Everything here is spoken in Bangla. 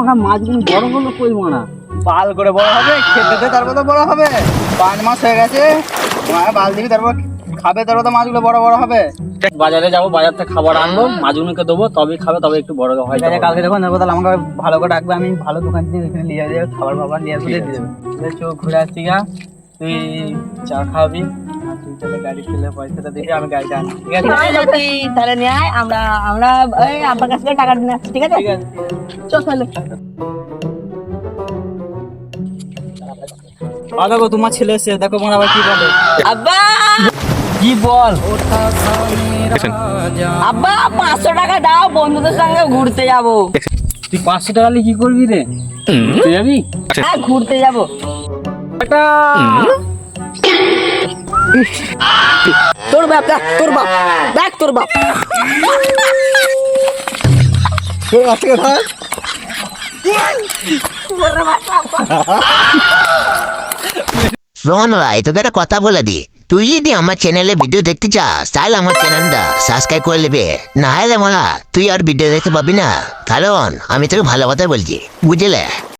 পাকা মাছগুলো বড় হলো কই মানা? পাল করে বড় হবে, খেতে দে তারপর তো বড় হবে। 5 মাস হয়ে গেছে, মায়ের বাল দিবি তারপর খাবে, তারপর তো মাছগুলো বড় বড় হবে। বাজারে যাবো, বাজার থেকে খাবার আনবো, মাছগুলোকে দেবো, তবেই খাবে, তবে একটু বড় হয়। ঠিক আছে, কালকে যখন নেবো তাহলে আমাকে ভালো করে রাখবে, আমি ভালো দোকান থেকে এখানে নিয়ে যাবো, খাবার ফাবার নিয়ে আসবে, দিয়ে দেবে। চোখ ঘুরে আসছি গা, তুই চা খাবি আর তুই তাহলে গাড়ি ফেলে পয়সাটা দিবি, আমি গাড়িটা আনি, ঠিক আছে? তাহলে নিয়ে আয়, আমরা আমরা ওই আব্বার কাছ থেকে টাকা নিয়ে আসছি, ঠিক আছে? ঠিক আছে। চল তাহলে। দেখো তোমার ছেলে এসে, দেখো আমার আবার কি বলে। আব্বা, কি বল? আব্বা 500 টাকা দাও, বন্ধুদের সঙ্গে ঘুরতে যাবো। তুই 500 টাকা নিয়ে কি করবি রে? তুই যাবি? হ্যাঁ, ঘুরতে যাবো। তোর বাপ দেখ, তোর বাপ দেখ, তোর বাপ। রোহন ভাই, তোকে একটা কথা বলে দি, তুই যদি আমার চ্যানেলে ভিডিও দেখতে চাস তাহলে আমার চ্যানেলটা সাবস্ক্রাইব করে নেবে, না হলে মারা তুই আর ভিডিও দেখতে পাবি না। কারণ আমি তোকে ভালো কথা বলছি, বুঝলে?